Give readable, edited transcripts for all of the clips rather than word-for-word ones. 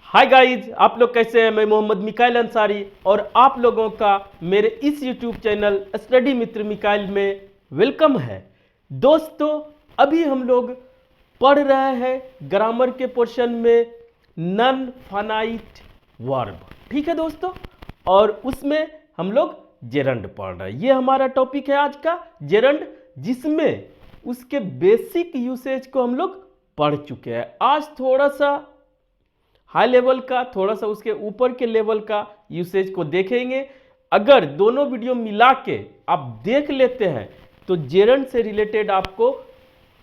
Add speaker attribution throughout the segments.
Speaker 1: Hi guys, आप लोग कैसे हैं। मैं मोहम्मद मिकाइल अंसारी और आप लोगों का मेरे इस यूट्यूब चैनल स्टडी मित्र मिकाइल में वेलकम है। दोस्तों, अभी हम लोग पढ़ रहे हैं ग्रामर के पोर्शन में नन फाइनाइट वर्ब। ठीक है दोस्तों, और उसमें हम लोग जेरंड पढ़ रहे हैं। ये हमारा टॉपिक है आज का जेरंड, जिसमें उसके बेसिक यूसेज को हम लोग पढ़ चुके हैं। आज थोड़ा सा हाई लेवल का, थोड़ा सा उसके ऊपर के लेवल का यूसेज को देखेंगे। अगर दोनों वीडियो मिला के आप देख लेते हैं तो जेरंड से रिलेटेड आपको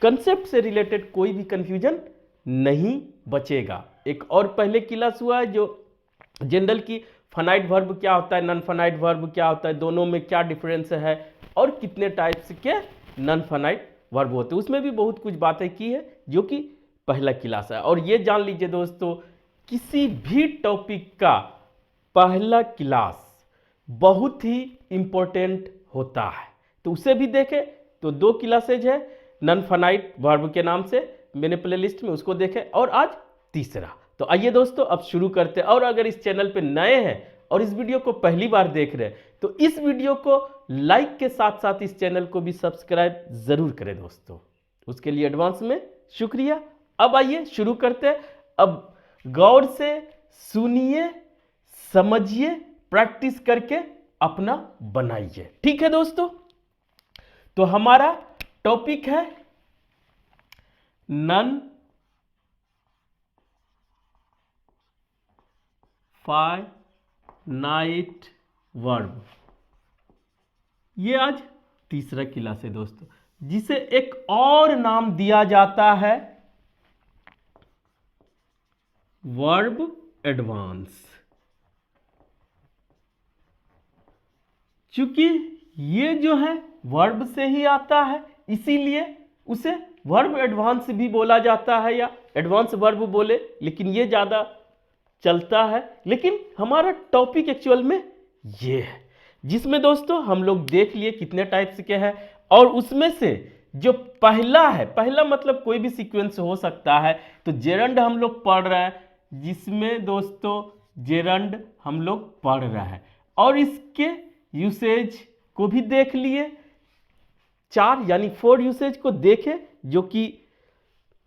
Speaker 1: कंसेप्ट से रिलेटेड कोई भी कंफ्यूजन नहीं बचेगा। एक और पहले क्लास हुआ है जो जनरल की फाइनाइट वर्ब क्या होता है, नॉन फाइनाइट वर्ब क्या होता है, दोनों में क्या डिफरेंस है और कितने टाइप्स के नॉन फाइनाइट वर्ब होते हैं, उसमें भी बहुत कुछ बातें की है जो कि पहला क्लास है। और ये जान लीजिए दोस्तों, किसी भी टॉपिक का पहला क्लास बहुत ही इंपॉर्टेंट होता है, तो उसे भी देखें। तो 2 क्लासेज है नॉन फाइनाइट वर्ब के नाम से मैंने प्लेलिस्ट में, उसको देखें। और आज तीसरा। तो आइए दोस्तों अब शुरू करते हैं। और अगर इस चैनल पे नए हैं और इस वीडियो को पहली बार देख रहे हैं तो इस वीडियो को लाइक के साथ साथ इस चैनल को भी सब्सक्राइब जरूर करें दोस्तों, उसके लिए एडवांस में शुक्रिया। अब आइए शुरू करते हैं। अब गौर से सुनिए, समझिए, प्रैक्टिस करके अपना बनाइए। ठीक है दोस्तों, तो हमारा टॉपिक है नॉन फाइनाइट वर्ब। ये आज तीसरा क्लास है दोस्तों, जिसे एक और नाम दिया जाता है वर्ब एडवांस। चूंकि ये जो है वर्ब से ही आता है, इसीलिए उसे वर्ब एडवांस भी बोला जाता है या एडवांस वर्ब बोले, लेकिन ये ज्यादा चलता है। लेकिन हमारा टॉपिक एक्चुअल में ये है, जिसमें दोस्तों हम लोग देख लिए कितने टाइप्स के हैं। और उसमें से जो पहला है, पहला मतलब कोई भी सीक्वेंस हो सकता है, तो जेरंड हम लोग पढ़ रहे हैं, जिसमें दोस्तों जेरंड हम लोग पढ़ रहे हैं और इसके यूसेज को भी देख लिए। 4 यानी 4 यूसेज को देखे जो कि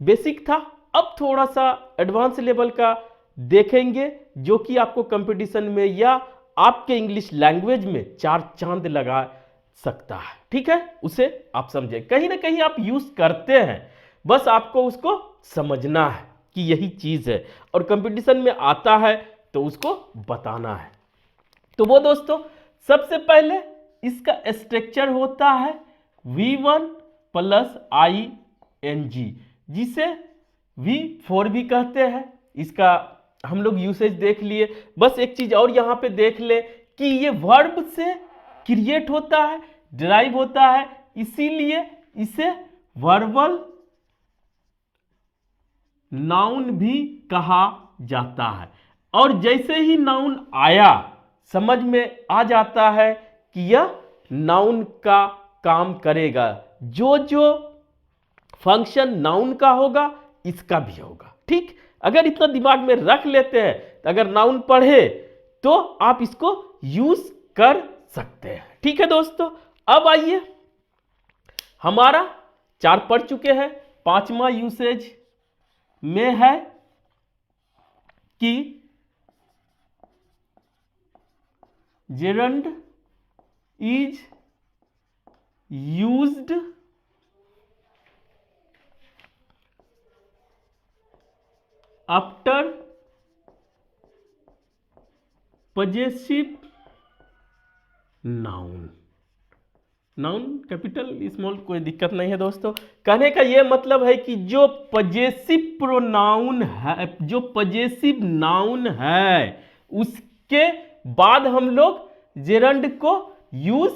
Speaker 1: बेसिक था। अब थोड़ा सा एडवांस लेवल का देखेंगे जो कि आपको कंपटीशन में या आपके इंग्लिश लैंग्वेज में 4 चांद लगा सकता है। ठीक है, उसे आप समझे, कहीं ना कहीं आप यूज करते हैं, बस आपको उसको समझना है कि यही चीज है और कंपटीशन में आता है तो उसको बताना है। तो वो दोस्तों, सबसे पहले इसका स्ट्रक्चर होता है V1 प्लस ING, जिसे V4 भी कहते हैं। इसका हम लोग यूसेज देख लिए। बस एक चीज और यहां पे देख ले कि ये वर्ब से क्रिएट होता है, डिराइव होता है, इसीलिए इसे वर्बल नाउन भी कहा जाता है। और जैसे ही नाउन आया, समझ में आ जाता है कि यह नाउन का काम करेगा। जो जो फंक्शन नाउन का होगा इसका भी होगा। ठीक, अगर इतना दिमाग में रख लेते हैं तो अगर नाउन पढ़े तो आप इसको यूज कर सकते हैं। ठीक है दोस्तों, अब आइए, हमारा 4 पढ़ चुके हैं। 5वां यूसेज में है कि gerund is used after possessive noun। Noun capital small कोई दिक्कत नहीं है दोस्तों। कहने का यह मतलब है कि जो पजेसिव प्रोनाउन है, जो पजेसिव नाउन है, उसके बाद हम लोग जेरंड को यूज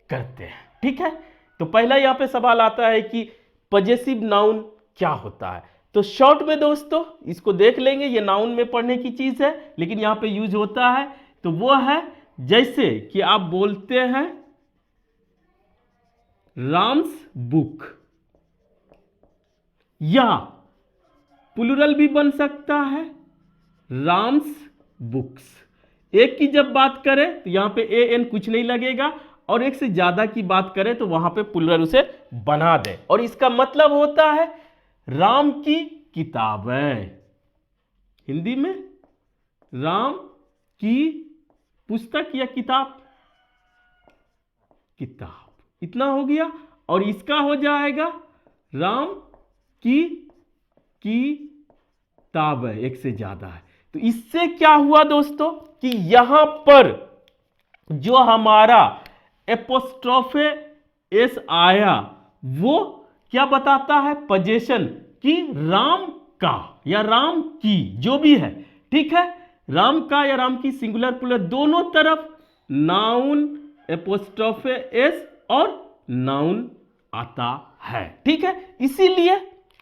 Speaker 1: करते हैं। ठीक है, तो पहला यहां पे सवाल आता है कि पजेसिव नाउन क्या होता है। तो शॉर्ट में दोस्तों इसको देख लेंगे, ये नाउन में पढ़ने की चीज है लेकिन यहां पे यूज होता है। तो वो है जैसे कि आप बोलते हैं राम्स बुक, या प्लूरल भी बन सकता है राम्स बुक्स। एक की जब बात करें तो यहां पे ए एन कुछ नहीं लगेगा, और एक से ज्यादा की बात करें तो वहां पे प्लूरल उसे बना दे, और इसका मतलब होता है राम की किताबें। हिंदी में राम की पुस्तक या किताब, किताब, इतना हो गया। और इसका हो जाएगा राम की किताबें, एक से ज्यादा है। तो इससे क्या हुआ दोस्तों कि यहां पर जो हमारा एपोस्ट्रोफे एस आया वो क्या बताता है, पोजीशन कि राम का या राम की, जो भी है, ठीक है, राम का या राम की सिंगुलर प्लूरल दोनों तरफ नाउन एपोस्ट्रोफे एस और नाउन आता है, ठीक है। इसीलिए,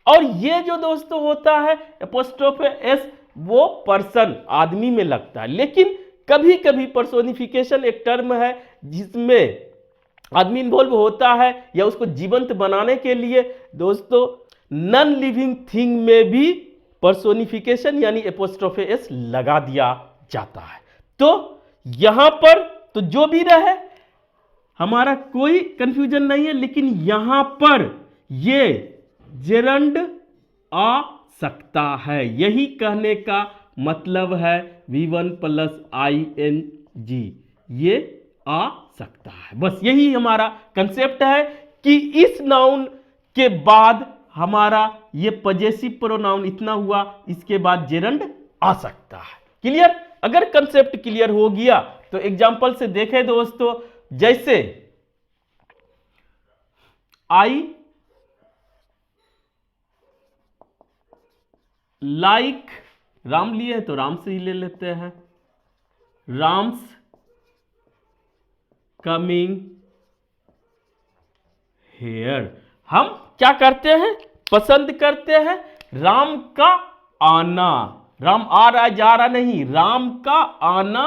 Speaker 1: और ये जो दोस्तों होता है एपोस्ट्रोफे एस वो पर्सन आदमी में लगता है, लेकिन कभी कभी पर्सोनिफिकेशन एक टर्म है जिसमें आदमी इन्वॉल्व होता है, या उसको जीवंत बनाने के लिए दोस्तों नॉन लिविंग थिंग में भी पर्सोनिफिकेशन यानी एपोस्ट्रोफे एस लगा दिया जाता है। तो यहां पर तो जो भी रहे हमारा कोई कंफ्यूजन नहीं है, लेकिन यहां पर ये जेरंड आ सकता है, यही कहने का मतलब है V1 प्लस ING, ये आ सकता है। बस यही हमारा कंसेप्ट है कि इस नाउन के बाद हमारा ये पजेसिव प्रोनाउन इतना हुआ, इसके बाद जेरंड आ सकता है। क्लियर? अगर कंसेप्ट क्लियर हो गया तो एग्जांपल से देखें दोस्तों, जैसे आई लाइक, राम लिए है तो राम से ही ले लेते हैं, राम्स कमिंग हेयर। हम क्या करते हैं, पसंद करते हैं राम का आना, राम आ रहा जा रहा नहीं, राम का आना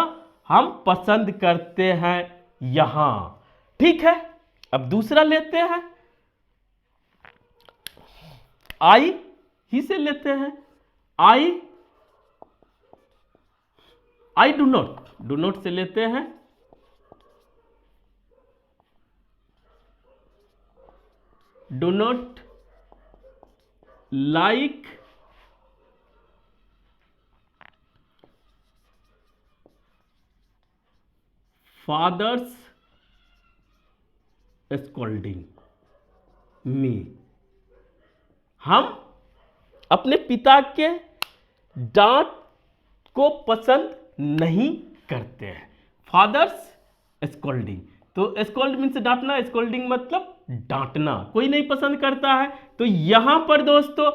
Speaker 1: हम पसंद करते हैं यहां, ठीक है। अब दूसरा लेते हैं, आई ही से लेते हैं, आई डू नॉट से लेते हैं, do not like father's scolding me. हम अपने पिता के डांट को पसंद नहीं करते हैं, फादर्स स्कोल्डिंग। तो स्कोल्ड मीन्स डांटना, स्कोल्डिंग मतलब डांटना, कोई नहीं पसंद करता है। तो यहां पर दोस्तों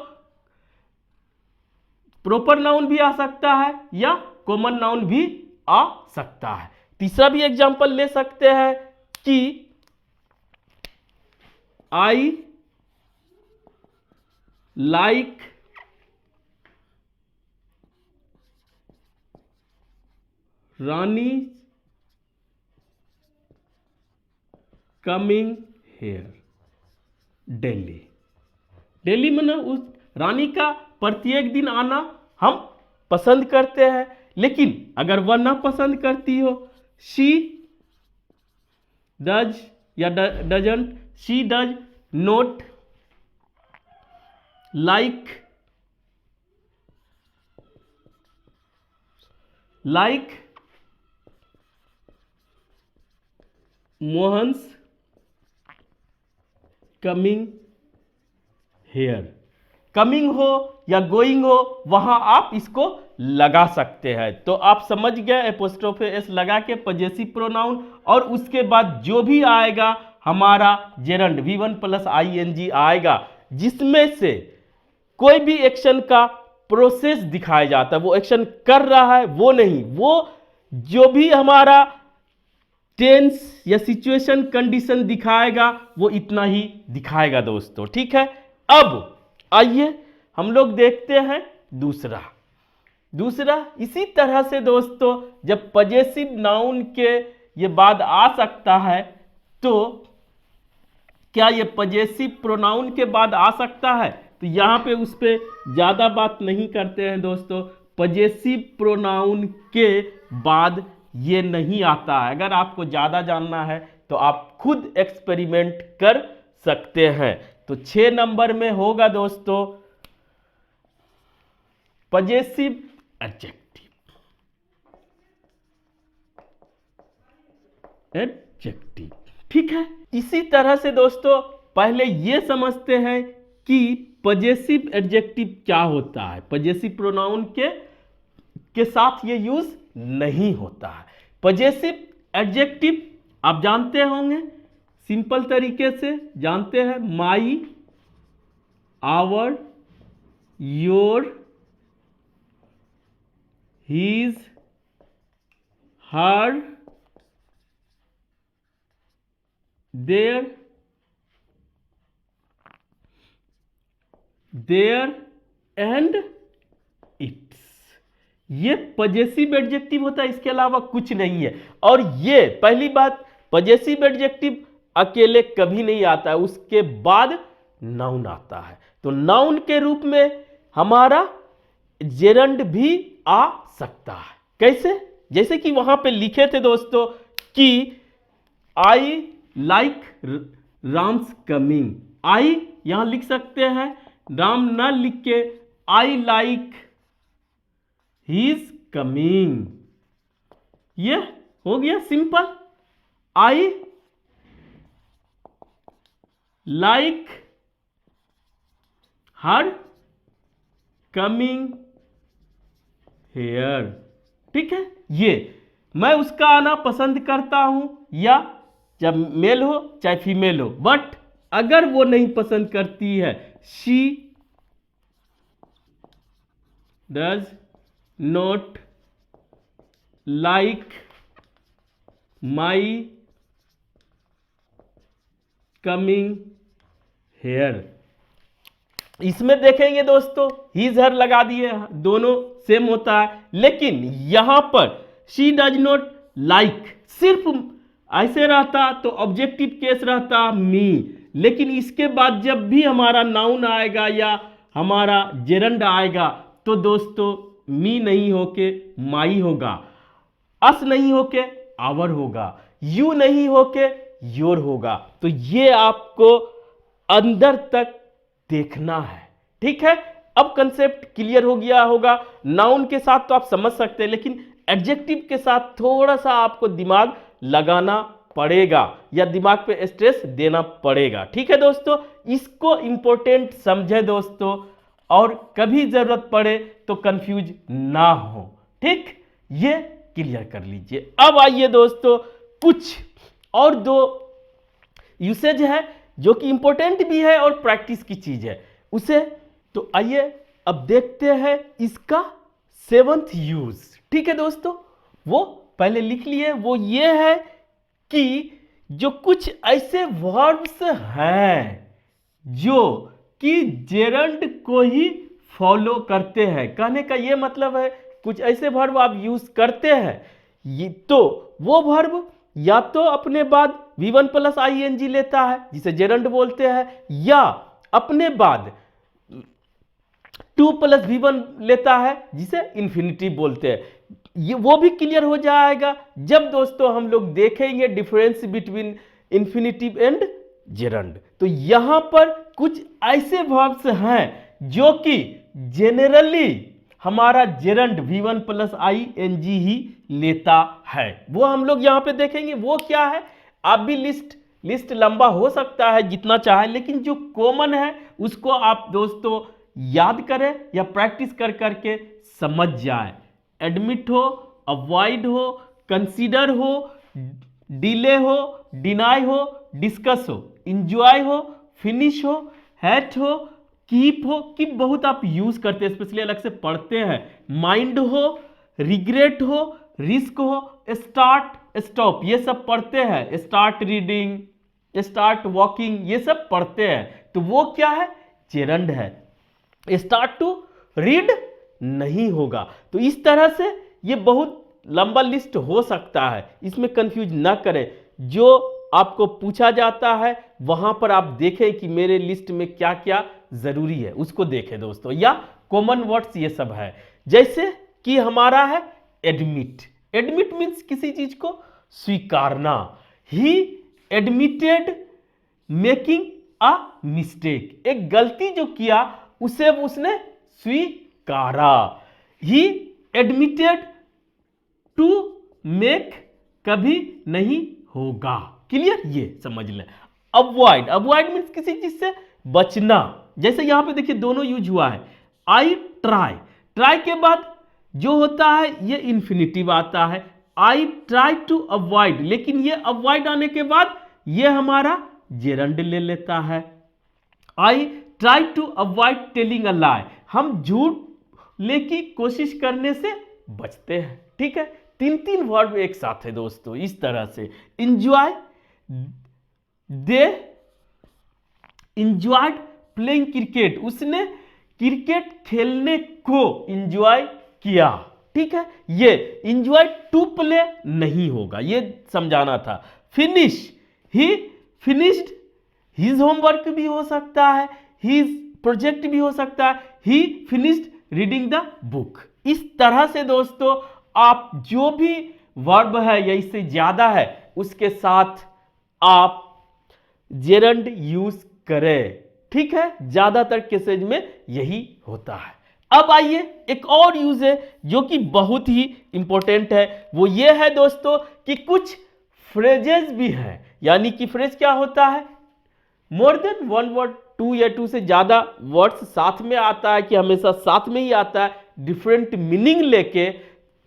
Speaker 1: प्रॉपर नाउन भी आ सकता है या कॉमन नाउन भी आ सकता है। तीसरा भी एग्जांपल ले सकते हैं कि I like Rani coming here daily. Daily में उस रानी का प्रत्येक दिन आना हम पसंद करते हैं, लेकिन अगर वह ना पसंद करती हो, शी डज या doesn't, she does not like Mohan's coming here. Coming हो या गोइंग हो, वहां आप इसको लगा सकते हैं। तो आप समझ गए, एपोस्ट्रोफे एस लगा के पजेसिव प्रोनाउन, और उसके बाद जो भी आएगा हमारा जेरंड V1 प्लस ING आएगा, जिसमें से कोई भी एक्शन का प्रोसेस दिखाया जाता है, वो एक्शन कर रहा है वो नहीं, वो जो भी हमारा टेंस या सिचुएशन कंडीशन दिखाएगा वो इतना ही दिखाएगा दोस्तों, ठीक है। अब आइए हम लोग देखते हैं दूसरा इसी तरह से दोस्तों, जब पजेसिव नाउन के ये बाद आ सकता है, तो क्या ये पजेसिव प्रोनाउन के बाद आ सकता है? तो यहां पे उस पर ज्यादा बात नहीं करते हैं दोस्तों, पजेसिव प्रोनाउन के बाद ये नहीं आता है। अगर आपको ज़्यादा जानना है तो आप खुद एक्सपेरिमेंट कर सकते हैं। तो 6 नंबर में होगा दोस्तों पजेसिव एडजेक्टिव। ठीक है, इसी तरह से दोस्तों पहले ये समझते हैं कि पजेसिव एडजेक्टिव क्या होता है। पजेसिव प्रोनाउन के साथ ये यूज नहीं होता है। पजेसिव एडजेक्टिव आप जानते होंगे, सिंपल तरीके से जानते हैं, my, our, your, his, her, their, and its. ये पजेसिव एडजेक्टिव होता है, इसके अलावा कुछ नहीं है। और ये पहली बात, पजेसिव एडजेक्टिव अकेले कभी नहीं आता है, उसके बाद नाउन आता है। तो नाउन के रूप में हमारा जेरंड भी आ सकता है। कैसे? जैसे कि वहां पे लिखे थे दोस्तों कि आई लाइक राम्स कमिंग। आई यहां लिख सकते हैं, राम ना लिख के आई लाइक हीज कमिंग। ये हो गया simple. I like her coming here. ठीक है, ये मैं उसका आना पसंद करता हूं, या जब मेल हो चाहे फीमेल हो। बट अगर वो नहीं पसंद करती है, she does not like my coming here. इसमें देखेंगे दोस्तों हीज हर लगा दिए, दोनों सेम होता है। लेकिन यहां पर शी डज नॉट लाइक सिर्फ ऐसे रहता तो ऑब्जेक्टिव केस रहता मी। लेकिन इसके बाद जब भी हमारा नाउन आएगा या हमारा जेरंड आएगा तो दोस्तों मी नहीं होके माई होगा, अस नहीं होके आवर होगा, यू नहीं होके योर होगा। तो ये आपको अंदर तक देखना है। ठीक है, अब कंसेप्ट क्लियर हो गया होगा। नाउन के साथ तो आप समझ सकते हैं, लेकिन एडजेक्टिव के साथ थोड़ा सा आपको दिमाग लगाना पड़ेगा या दिमाग पे स्ट्रेस देना पड़ेगा। ठीक है दोस्तों, इसको इंपॉर्टेंट समझे दोस्तों, और कभी जरूरत पड़े तो कंफ्यूज ना हो। ठीक, ये क्लियर कर लीजिए। अब आइए दोस्तों, कुछ और 2 यूसेज है जो कि इंपॉर्टेंट भी है और प्रैक्टिस की चीज है उसे। तो आइए अब देखते हैं इसका 7th यूज। ठीक है दोस्तों, वो पहले लिख लिए, वो ये है कि जो कुछ ऐसे वर्ब्स हैं जो कि जेरंड को ही फॉलो करते हैं। कहने का ये मतलब है कुछ ऐसे वर्ब आप यूज करते हैं, ये तो वो वर्ब या तो अपने बाद V1 प्लस ING लेता है जिसे जेरंड बोलते हैं, या अपने बाद 2 प्लस V1 लेता है जिसे इन्फिनिटिव बोलते हैं। ये वो भी क्लियर हो जाएगा जब दोस्तों हम लोग देखेंगे difference between infinitive and gerund. तो यहां पर कुछ ऐसे वर्ब्स हैं जो कि जेनरली हमारा जेरंड V1 प्लस ING ही लेता है। वो हम लोग यहां पे देखेंगे। वो क्या है, आप भी लिस्ट लंबा हो सकता है जितना चाहे, लेकिन जो कॉमन है उसको आप दोस्तों याद करें या प्रैक्टिस कर करके समझ जाए। एडमिट हो, अवॉइड हो, कंसीडर हो, डिले हो, डिनाई हो, डिस्कस हो, इंजॉय हो, फिनिश हो, हैट हो, कीप हो। कीप बहुत आप यूज करते हैं, स्पेशली अलग से पढ़ते हैं। माइंड हो, रिग्रेट हो, रिस्क हो, स्टार्ट, स्टॉप, ये सब पढ़ते हैं। स्टार्ट रीडिंग, स्टार्ट वॉकिंग, ये सब पढ़ते हैं। तो वो क्या है, जेरंड है। स्टार्ट टू रीड नहीं होगा। तो इस तरह से ये बहुत लंबा लिस्ट हो सकता है, इसमें कंफ्यूज ना करें। जो आपको पूछा जाता है वहां पर आप देखें कि मेरे लिस्ट में क्या क्या जरूरी है, उसको देखें दोस्तों, या कॉमन वर्ड्स ये सब है। जैसे कि हमारा है एडमिट। एडमिट मीन्स किसी चीज को स्वीकारना। He admitted making a mistake, एक गलती जो किया उसे उसने स्वीकारा। ही एडमिटेड टू मेक, कभी नहीं होगा। क्लियर, ये समझ लें। अवॉइड, अवॉइड मीन्स किसी चीज से बचना। जैसे यहां पे देखिए दोनों यूज हुआ है। आई ट्राई, ट्राई के बाद जो होता है ये इंफिनिटिव आता है। आई ट्राई टू अवॉइड, लेकिन ये अवॉइड आने के बाद ये हमारा जेरंड ले लेता है। I try to avoid telling a lie, हम झूठ ले की कोशिश करने से बचते हैं। ठीक है, तीन तीन वर्ब एक साथ है दोस्तों, इस तरह से। इंजॉय, दे इंजॉयड प्लेइंग क्रिकेट, उसने क्रिकेट खेलने को इंजॉय किया। ठीक है, ये इंजॉय टू प्ले नहीं होगा, ये समझाना था। फिनिश, ही फिनिश्ड हिज होमवर्क भी हो सकता है, हिज प्रोजेक्ट भी हो सकता है, ही फिनिश्ड रीडिंग द बुक। इस तरह से दोस्तों आप जो भी वर्ब है या इससे ज्यादा है उसके साथ आप जेरंड यूज करें। ठीक है, ज्यादातर केसेज में यही होता है। अब आइए एक और यूज है जो कि बहुत ही इंपॉर्टेंट है, वो ये है दोस्तों कि कुछ फ्रेजेस भी हैं। यानी कि फ्रेज क्या होता है, more than one word, two या टू से ज्यादा वर्ड्स साथ में आता है कि हमेशा साथ में ही आता है डिफरेंट मीनिंग लेके,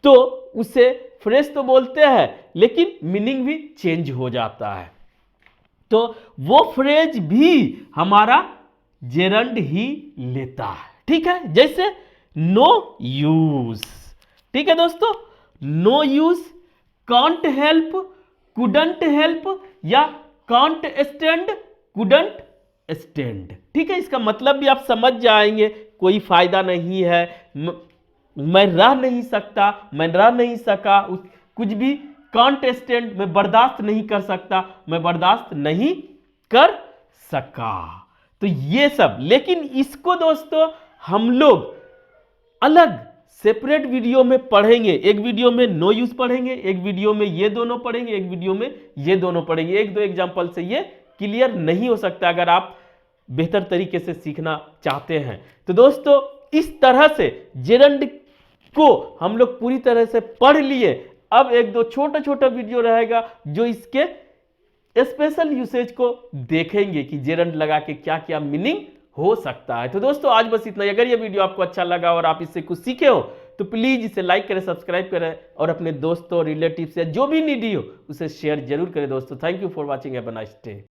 Speaker 1: तो उसे फ्रेज तो बोलते हैं लेकिन मीनिंग भी चेंज हो जाता है। तो वो फ्रेज भी हमारा जेरंड ही लेता है। ठीक है, जैसे नो यूज। ठीक है दोस्तों, no use, can't help, couldn't help या कांट स्टैंड, कुडंट स्टैंड। ठीक है, इसका मतलब भी आप समझ जाएंगे, कोई फायदा नहीं है, मैं रह नहीं सकता, मैं रह नहीं सका, कुछ भी। कांट स्टैंड, मैं बर्दाश्त नहीं कर सकता, मैं बर्दाश्त नहीं कर सका। तो ये सब, लेकिन इसको दोस्तों हम लोग अलग सेपरेट वीडियो में पढ़ेंगे। एक वीडियो में नो यूज पढ़ेंगे, एक वीडियो में ये दोनों पढ़ेंगे, एक वीडियो में ये दोनों पढ़ेंगे। एक दो एग्जांपल से ये क्लियर नहीं हो सकता अगर आप बेहतर तरीके से सीखना चाहते हैं। तो दोस्तों इस तरह से जेरंड को हम लोग पूरी तरह से पढ़ लिए। अब एक दो छोटा छोटा वीडियो रहेगा जो इसके स्पेशल यूसेज को देखेंगे कि जेरंड लगा के क्या क्या मीनिंग हो सकता है। तो दोस्तों आज बस इतना ही। अगर ये वीडियो आपको अच्छा लगा और आप इससे कुछ सीखे हो तो प्लीज इसे लाइक करें, सब्सक्राइब करें और अपने दोस्तों, रिलेटिव्स या जो भी नीडी हो उसे शेयर जरूर करें दोस्तों। Thank you for watching, have a nice day.